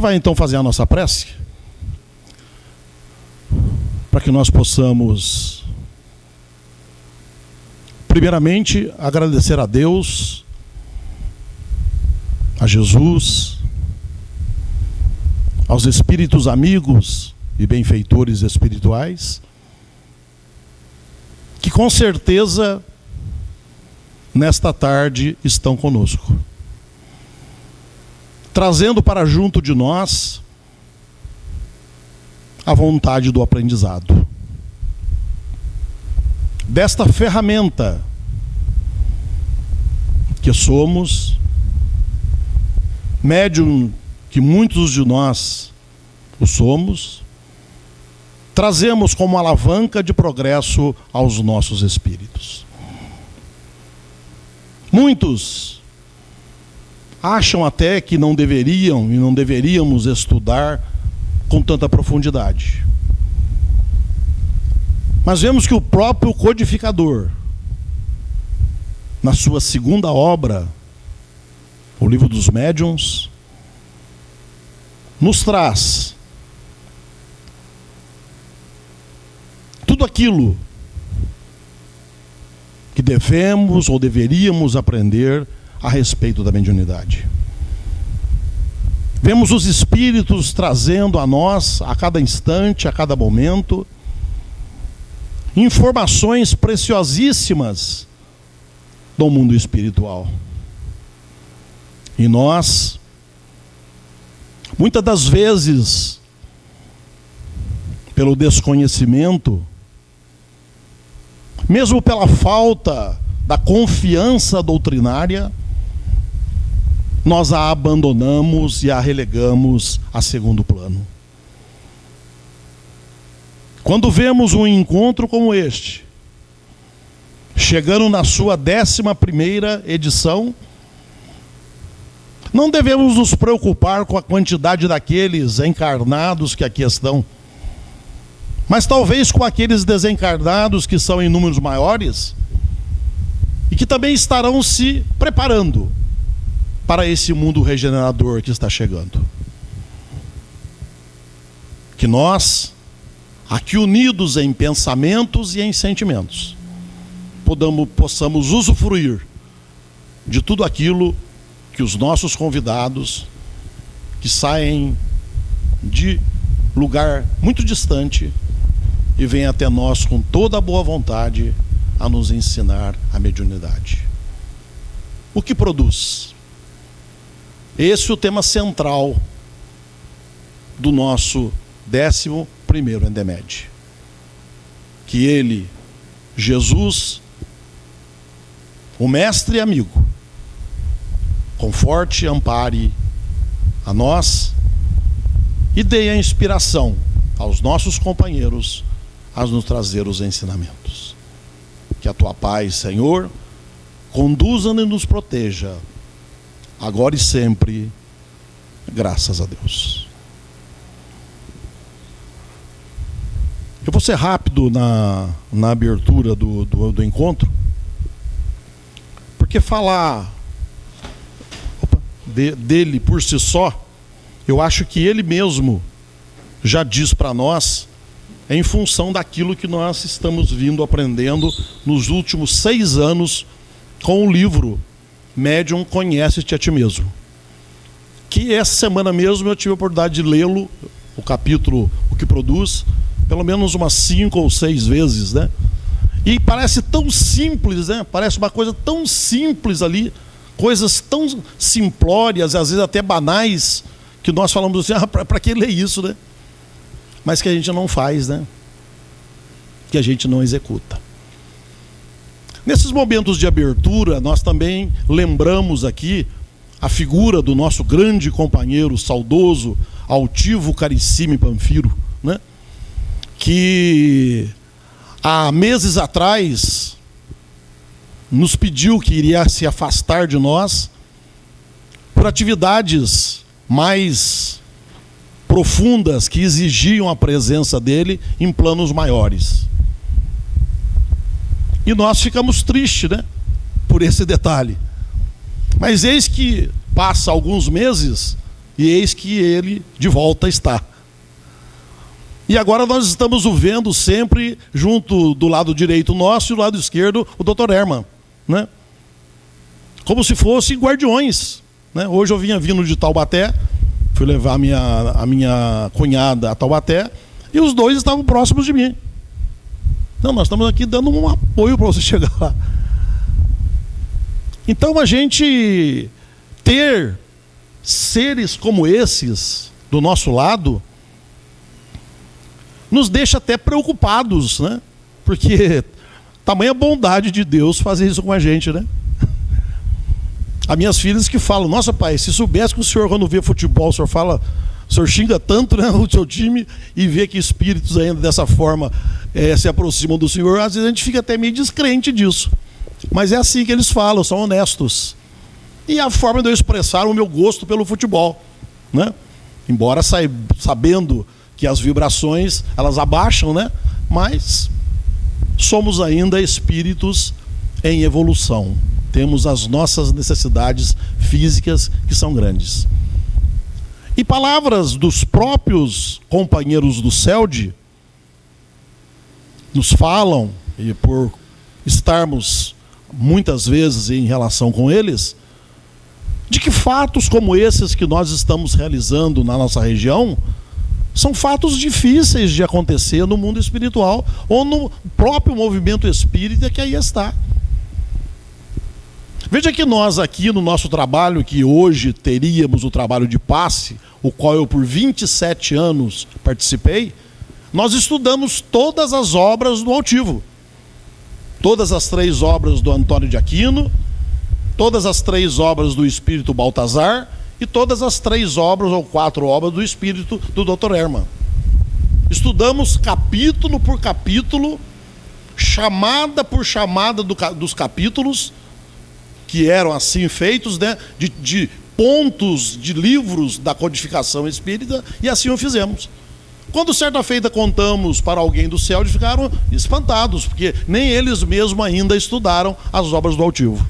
vai então fazer a nossa prece, para que nós possamos, primeiramente, agradecer a Deus, a Jesus, aos espíritos amigos e benfeitores espirituais, que com certeza nesta tarde estão conosco, trazendo para junto de nós a vontade do aprendizado, desta ferramenta que somos, médium que muitos de nós o somos, trazemos como alavanca de progresso aos nossos espíritos. Muitos acham até que não deveriam e não deveríamos estudar com tanta profundidade. Mas vemos que o próprio codificador, na sua segunda obra, o Livro dos Médiuns, nos traz tudo aquilo que devemos ou deveríamos aprender a respeito da mediunidade. Vemos os espíritos trazendo a nós, a cada instante, a cada momento, informações preciosíssimas do mundo espiritual. E nós, muitas das vezes, pelo desconhecimento, mesmo pela falta da confiança doutrinária, nós a abandonamos e a relegamos a segundo plano. Quando vemos um encontro como este, chegando na sua 11ª edição, não devemos nos preocupar com a quantidade daqueles encarnados que aqui estão, mas talvez com aqueles desencarnados que são em números maiores e que também estarão se preparando para esse mundo regenerador que está chegando. Que nós, aqui unidos em pensamentos e em sentimentos, possamos usufruir de tudo aquilo que os nossos convidados, que saem de lugar muito distante e vêm até nós com toda a boa vontade a nos ensinar a mediunidade. O que produz? Esse é o tema central do nosso 11º Endemed. Que ele, Jesus, o mestre e amigo, conforte e ampare a nós e dê a inspiração aos nossos companheiros a nos trazer os ensinamentos. Que a tua paz, Senhor, conduza-nos e nos proteja, agora e sempre, graças a Deus. Eu vou ser rápido na abertura do encontro, porque falar dele por si só, eu acho que ele mesmo já diz para nós, em função daquilo que nós estamos vindo aprendendo nos últimos 6 anos com o livro Médium, Conhece-te a Ti Mesmo. Que essa semana mesmo eu tive a oportunidade de lê-lo, o capítulo O que Produz, pelo menos umas 5 ou 6 vezes, né? E parece tão simples, né? Parece uma coisa tão simples ali, coisas tão simplórias, às vezes até banais, que nós falamos assim, para que ler isso, né? Mas que a gente não faz, né? Que a gente não executa. Nesses momentos de abertura, nós também lembramos aqui a figura do nosso grande companheiro, saudoso, altivo Carissime Panfiro, né? Que há meses atrás nos pediu que iria se afastar de nós por atividades mais profundas que exigiam a presença dele em planos maiores. E nós ficamos tristes, né, por esse detalhe. Mas eis que passa alguns meses E eis que ele de volta está. E agora nós estamos o vendo sempre junto do lado direito nosso e do lado esquerdo o Dr. Herman, né? Como se fossem guardiões, né? Hoje eu vinha vindo de Taubaté, fui levar a minha cunhada a Taubaté, e os dois estavam próximos de mim. Não, nós estamos aqui dando um apoio para você chegar lá. Então a gente ter seres como esses do nosso lado nos deixa até preocupados, né? Porque tamanha bondade de Deus fazer isso com a gente, né? As minhas filhas que falam: nossa, pai, se soubesse que o senhor, quando vê futebol, o senhor fala, o senhor xinga tanto, né, o seu time, e vê que espíritos ainda dessa forma se aproximam do senhor, às vezes a gente fica até meio descrente disso. Mas é assim que eles falam, são honestos. E a forma de eu expressar o meu gosto pelo futebol, né? Embora sabendo que as vibrações, elas abaixam, né? Mas somos ainda espíritos em evolução. Temos as nossas necessidades físicas que são grandes. E palavras dos próprios companheiros do CELD nos falam, e por estarmos muitas vezes em relação com eles, de que fatos como esses que nós estamos realizando na nossa região são fatos difíceis de acontecer no mundo espiritual ou no próprio movimento espírita que aí está. Veja que nós aqui no nosso trabalho, que hoje teríamos o trabalho de passe, o qual eu por 27 anos participei, nós estudamos todas as obras do Altivo. Todas as 3 obras do Antônio de Aquino, todas as 3 obras do Espírito Baltazar e todas as 3 obras ou 4 obras do Espírito do Dr. Herman. Estudamos capítulo por capítulo, chamada por chamada dos capítulos, que eram assim feitos, né, de pontos de livros da codificação espírita, e assim o fizemos. Quando certa feita contamos para alguém do céu, eles ficaram espantados, porque nem eles mesmos ainda estudaram as obras do Altivo.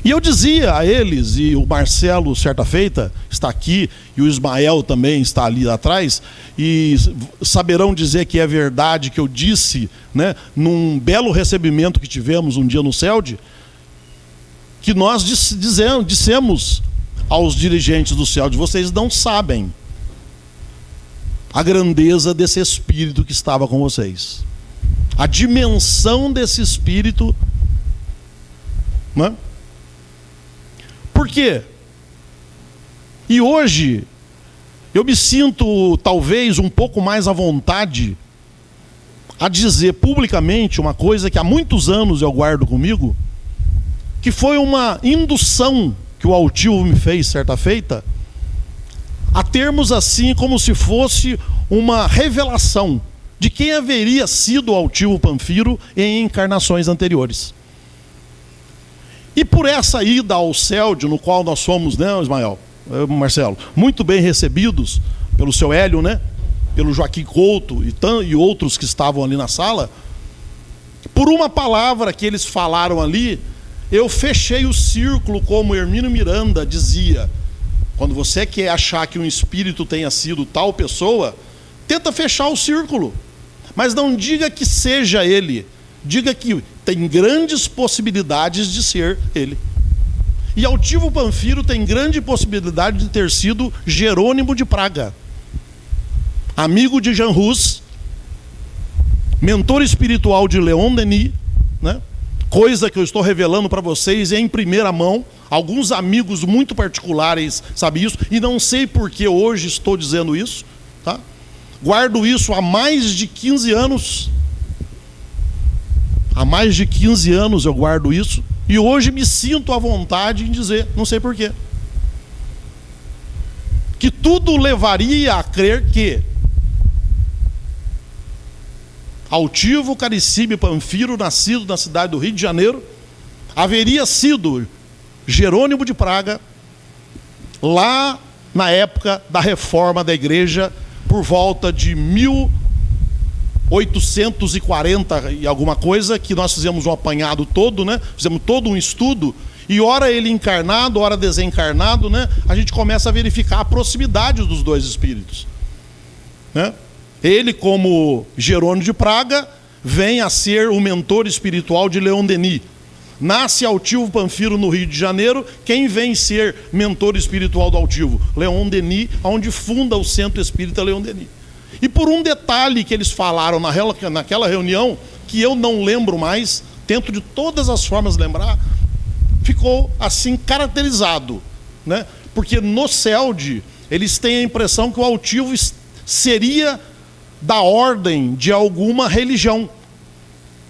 E eu dizia a eles, e o Marcelo, certa feita, está aqui, e o Ismael também está ali atrás, e saberão dizer que é verdade que eu disse, né, num belo recebimento que tivemos um dia no CELD, que nós dissemos aos dirigentes do CELD: vocês não sabem a grandeza desse espírito que estava com vocês, a dimensão desse espírito, né? Por quê? E hoje eu me sinto talvez um pouco mais à vontade a dizer publicamente uma coisa que há muitos anos eu guardo comigo, que foi uma indução que o Altivo me fez certa feita, a termos assim como se fosse uma revelação de quem haveria sido o Altivo Panfiro em encarnações anteriores. E por essa ida ao CELD, no qual nós fomos, né, Ismael, Marcelo, muito bem recebidos pelo seu Hélio, né, pelo Joaquim Couto e outros que estavam ali na sala, por uma palavra que eles falaram ali, eu fechei o círculo, como Hermínio Miranda dizia: quando você quer achar que um espírito tenha sido tal pessoa, tenta fechar o círculo, mas não diga que seja ele, diga que tem grandes possibilidades de ser ele. E Altivo Panfiro tem grande possibilidade de ter sido Jerônimo de Praga, amigo de Jean Hus, mentor espiritual de Leon Denis, né? Coisa que eu estou revelando para vocês em primeira mão. Alguns amigos muito particulares sabem isso, e não sei por que hoje estou dizendo isso, tá? Guardo isso há mais de 15 anos. Há mais de 15 anos eu guardo isso, e hoje me sinto à vontade em dizer, não sei por quê, que tudo levaria a crer que Altivo Caricime Panfiro, nascido na cidade do Rio de Janeiro, haveria sido Jerônimo de Praga lá na época da reforma da igreja, por volta de 1840 e alguma coisa, que nós fizemos um apanhado todo, né? Fizemos todo um estudo, E ora ele encarnado, ora desencarnado, né? A gente começa a verificar a proximidade dos dois espíritos, né? Ele, como Jerônimo de Praga, vem a ser o mentor espiritual de Leon Denis. Nasce Altivo Panfiro no Rio de Janeiro. Quem vem ser mentor espiritual do Altivo? Leon Denis, onde funda o Centro Espírita Leon Denis. E por um detalhe que eles falaram naquela reunião, que eu não lembro mais, tento de todas as formas lembrar, ficou assim caracterizado, né? Porque no CELD eles têm a impressão que o Altivo seria da ordem de alguma religião.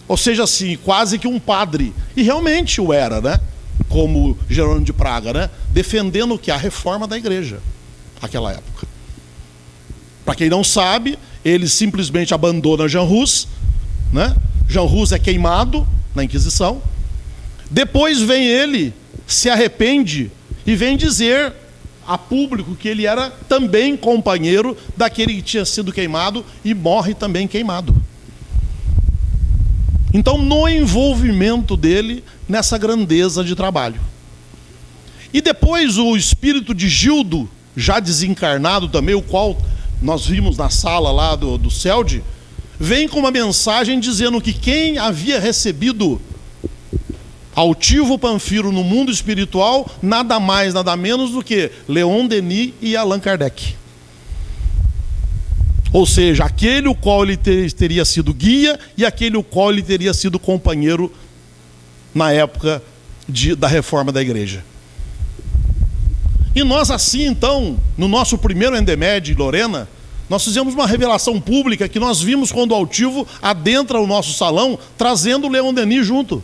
Ou seja, assim, quase que um padre. E realmente o era, né? Como Jerônimo de Praga, né? Defendendo o que? A reforma da igreja, naquela época. Para quem não sabe, ele simplesmente abandona Jean Hus, né? Jean Hus é queimado na Inquisição. Depois vem ele, se arrepende e vem dizer a público que ele era também companheiro daquele que tinha sido queimado e morre também queimado. Então, no envolvimento dele nessa grandeza de trabalho. E depois o espírito de Gildo, já desencarnado também, o qual nós vimos na sala lá do CELD, vem com uma mensagem dizendo que quem havia recebido Altivo Panfiro no mundo espiritual, nada mais, nada menos do que Leon Denis e Allan Kardec. Ou seja, aquele o qual ele teria sido guia e aquele o qual ele teria sido companheiro na época da reforma da igreja. E nós assim, então, no nosso primeiro Endemed, Lorena, nós fizemos uma revelação pública que nós vimos quando o Altivo adentra o nosso salão, trazendo o Leon Denis junto.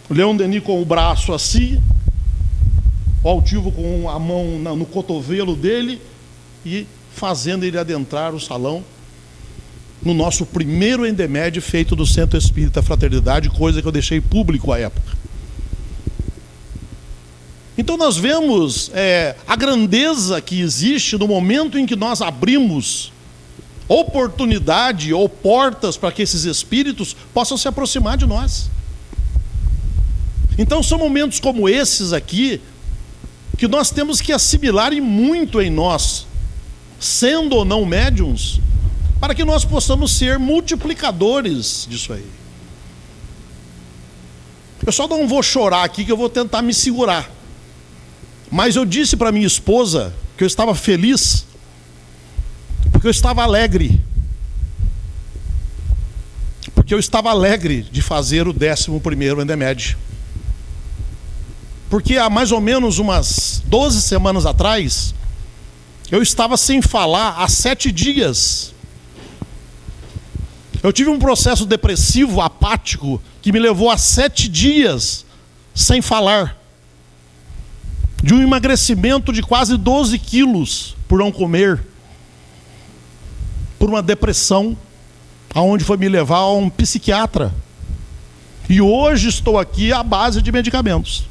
O Leon Denis com o braço assim, o Altivo com a mão no cotovelo dele e fazendo ele adentrar o salão no nosso primeiro Endemed feito do Centro Espírita Fraternidade, coisa que eu deixei público à época. Então nós vemos a grandeza que existe no momento em que nós abrimos oportunidade ou portas para que esses espíritos possam se aproximar de nós. Então são momentos como esses aqui que nós temos que assimilar e muito em nós, sendo ou não médiuns, para que nós possamos ser multiplicadores disso aí. Eu só não vou chorar aqui, que eu vou tentar me segurar. Mas eu disse para minha esposa que eu estava feliz, porque eu estava alegre. Porque eu estava alegre de fazer o 11º Endemed. Porque há mais ou menos umas 12 semanas atrás, eu estava sem falar há 7 dias. Eu tive um processo depressivo, apático, que me levou a 7 dias sem falar. De um emagrecimento de quase 12 quilos por não comer. Por uma depressão, aonde foi me levar a um psiquiatra. E hoje estou aqui à base de medicamentos.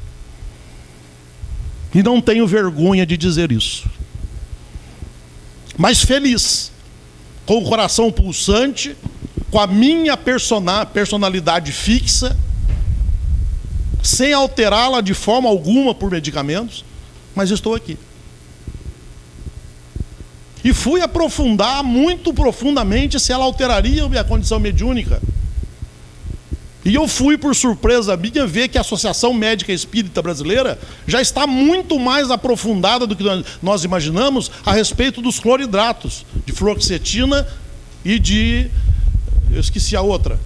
E não tenho vergonha de dizer isso. Mas feliz, com o coração pulsante, com a minha personalidade fixa, sem alterá-la de forma alguma por medicamentos, mas estou aqui. E fui aprofundar muito profundamente se ela alteraria a minha condição mediúnica. E eu fui, por surpresa minha, ver que a Associação Médica Espírita Brasileira já está muito mais aprofundada do que nós imaginamos a respeito dos cloridratos, de fluoxetina e de... eu esqueci a outra.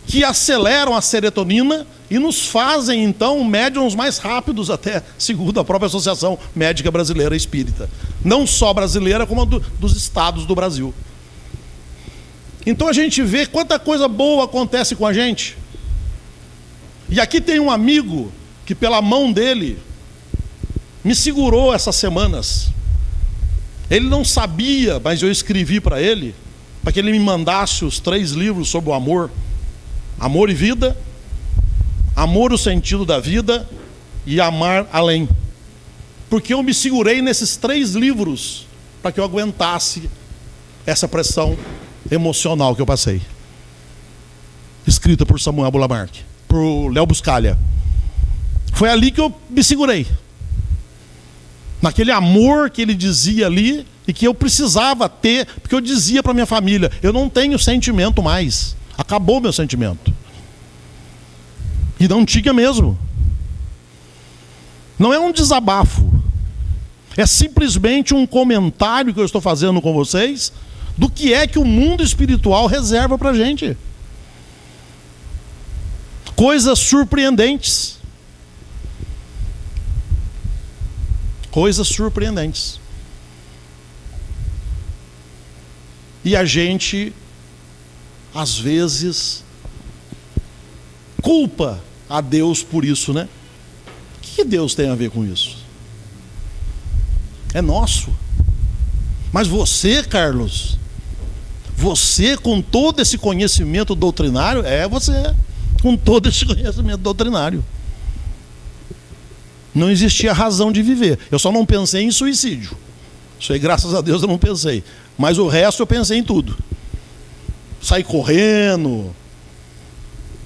Que aceleram a serotonina e nos fazem, então, médiuns mais rápidos até, segundo a própria Associação Médica Brasileira Espírita. Não só brasileira, como dos estados do Brasil. Então a gente vê quanta coisa boa acontece com a gente. E aqui tem um amigo que, pela mão dele, me segurou essas semanas. Ele não sabia, mas eu escrevi para ele, para que ele me mandasse os 3 livros sobre o amor. Amor e vida, amor o sentido da vida e amar além. Porque eu me segurei nesses 3 livros para que eu aguentasse essa pressão emocional que eu passei. Escrita por Samuel Bulamarque. pro Léo Buscaglia. Foi ali que eu me segurei. Naquele amor que ele dizia ali e que eu precisava ter, porque eu dizia para minha família, eu não tenho sentimento mais. Acabou meu sentimento. E não tinha mesmo. Não é um desabafo. É simplesmente um comentário que eu estou fazendo com vocês do que é que o mundo espiritual reserva para a gente. Coisas surpreendentes. Coisas surpreendentes. E a gente, às vezes, culpa a Deus por isso, né? O que Deus tem a ver com isso? É nosso. Mas você, Carlos, você com todo esse conhecimento doutrinário, você com todo esse conhecimento doutrinário. Não existia razão de viver. Eu só não pensei em suicídio. Isso aí, graças a Deus, eu não pensei. Mas o resto eu pensei em tudo. Sair correndo,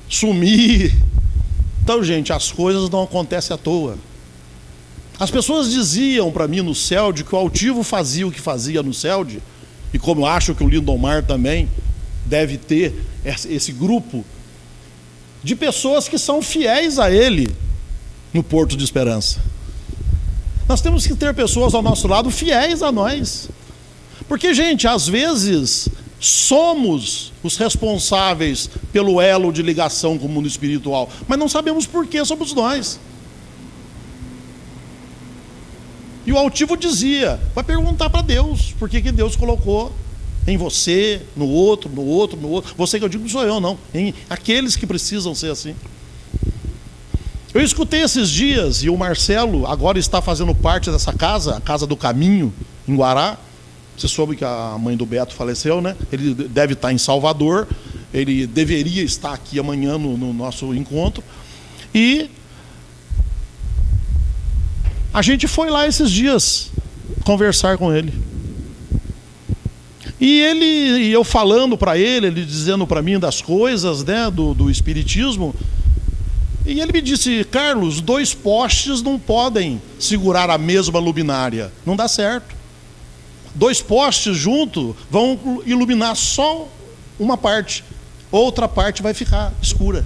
sumir. Então, gente, as coisas não acontecem à toa. As pessoas diziam para mim no CELD que o altivo fazia o que fazia no CELD, e como eu acho que o Lindomar também deve ter esse grupo de pessoas que são fiéis a ele no Porto de Esperança. Nós temos que ter pessoas ao nosso lado fiéis a nós. Porque, gente, às vezes somos os responsáveis pelo elo de ligação com o mundo espiritual, mas não sabemos por que somos nós. E o altivo dizia, vai perguntar para Deus, por que Deus colocou em você, no outro. Você que eu digo não sou eu, não. Em aqueles que precisam ser assim. Eu escutei esses dias, e o Marcelo agora está fazendo parte dessa casa, a Casa do Caminho, em Guará. Você soube que a mãe do Beto faleceu, né? Ele deve estar em Salvador, ele deveria estar aqui amanhã no nosso encontro. E a gente foi lá esses dias conversar com ele. E eu falando para ele, ele dizendo para mim das coisas, né, do espiritismo. E ele me disse, Carlos, 2 postes não podem segurar a mesma luminária. Não dá certo. 2 postes juntos vão iluminar só uma parte. Outra parte vai ficar escura.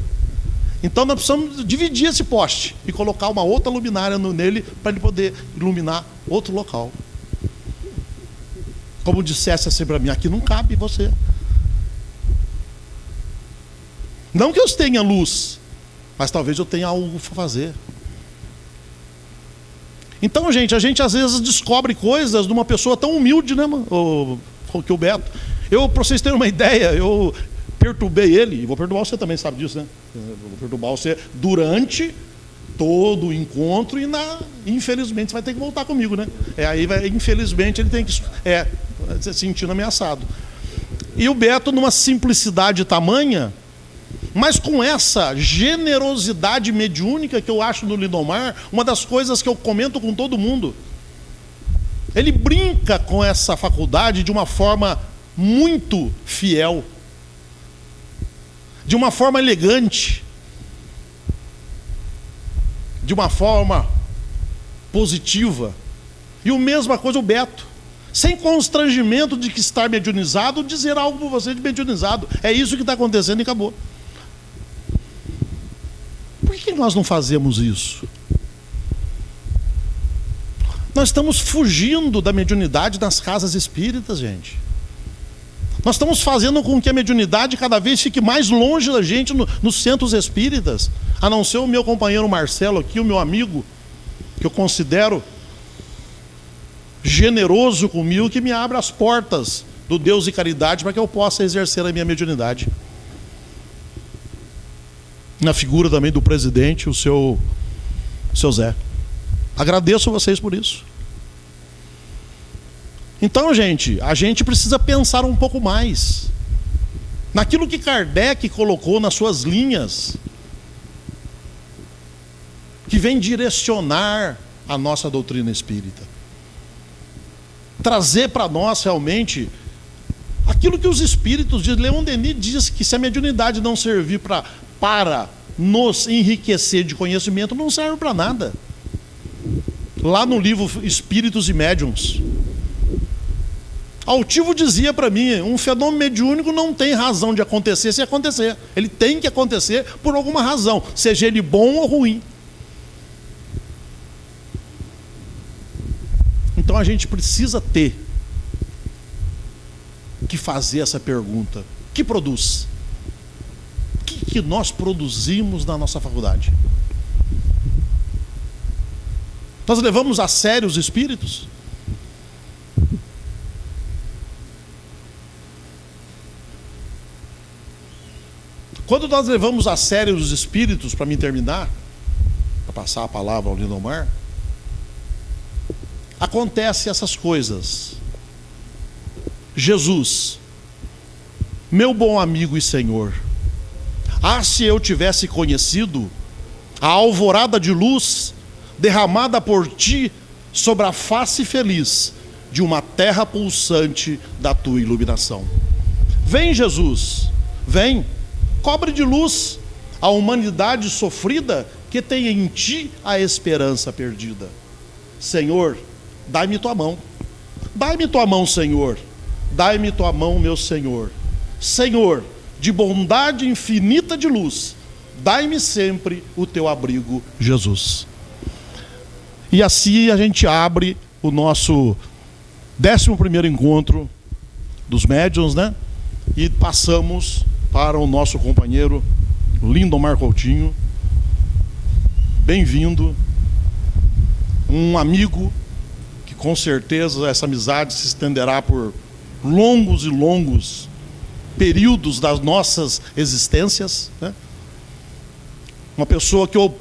Então nós precisamos dividir esse poste e colocar uma outra luminária nele para ele poder iluminar outro local. Como dissesse assim para mim, aqui não cabe você. Não que eu tenha luz, mas talvez eu tenha algo para fazer. Então, gente, a gente às vezes descobre coisas de uma pessoa tão humilde, né, mano? Que o Beto. Para vocês terem uma ideia, eu perturbei ele, e vou perturbar você também, sabe disso, né? Eu vou perturbar você durante todo o encontro e infelizmente você vai ter que voltar comigo, né? Infelizmente ele tem que se sentindo ameaçado. E o Beto, numa simplicidade tamanha, mas com essa generosidade mediúnica que eu acho no Lindomar, uma das coisas que eu comento com todo mundo, ele brinca com essa faculdade de uma forma muito fiel, de uma forma elegante, de uma forma positiva. E a mesma coisa o Beto, sem constrangimento de que estar mediunizado, dizer algo para você de mediunizado. É isso que está acontecendo e acabou. Por que nós não fazemos isso? Nós estamos fugindo da mediunidade nas casas espíritas, gente. Nós estamos fazendo com que a mediunidade cada vez fique mais longe da gente nos centros espíritas. A não ser o meu companheiro Marcelo aqui, o meu amigo, que eu considero generoso comigo, que me abre as portas do Deus e caridade para que eu possa exercer a minha mediunidade. Na figura também do presidente, o seu Zé. Agradeço a vocês por isso. Então, gente, a gente precisa pensar um pouco mais naquilo que Kardec colocou nas suas linhas, que vem direcionar a nossa doutrina espírita. Trazer para nós realmente aquilo que os espíritos dizem. Leon Denis diz que se a mediunidade não servir para nos enriquecer de conhecimento não serve para nada. Lá no livro Espíritos e Médiuns, Altivo dizia para mim, um fenômeno mediúnico não tem razão de acontecer se acontecer. Ele tem que acontecer por alguma razão, seja ele bom ou ruim. Então a gente precisa ter que fazer essa pergunta. O que produz? O que nós produzimos na nossa faculdade? Nós levamos a sério os espíritos? Quando nós levamos a sério os espíritos, para mim terminar, para passar a palavra ao Lindomar, acontece essas coisas. Jesus, meu bom amigo e Senhor, se eu tivesse conhecido a alvorada de luz derramada por ti sobre a face feliz de uma terra pulsante da tua iluminação. Vem, Jesus, vem, cobre de luz a humanidade sofrida que tem em ti a esperança perdida. Senhor, dai-me tua mão. Dai-me tua mão, Senhor. Dai-me tua mão, meu Senhor. Senhor, de bondade infinita de luz, dai-me sempre o teu abrigo, Jesus. E assim a gente abre o nosso 11º encontro dos médiuns, né? E passamos para o nosso companheiro Lindomar Coutinho. Bem-vindo. Um amigo que com certeza essa amizade se estenderá por longos e longos períodos das nossas existências, né? Uma pessoa que eu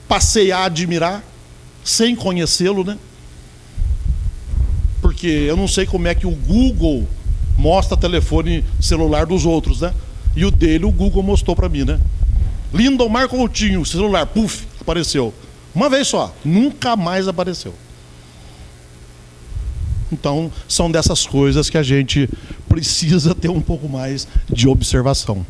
passei a admirar sem conhecê-lo, né? Porque eu não sei como é que o Google mostra telefone celular dos outros, né? E o dele, o Google mostrou para mim, né? Lindomar Coutinho, celular, puf, apareceu. Uma vez só, nunca mais apareceu. Então, são dessas coisas que a gente precisa ter um pouco mais de observação.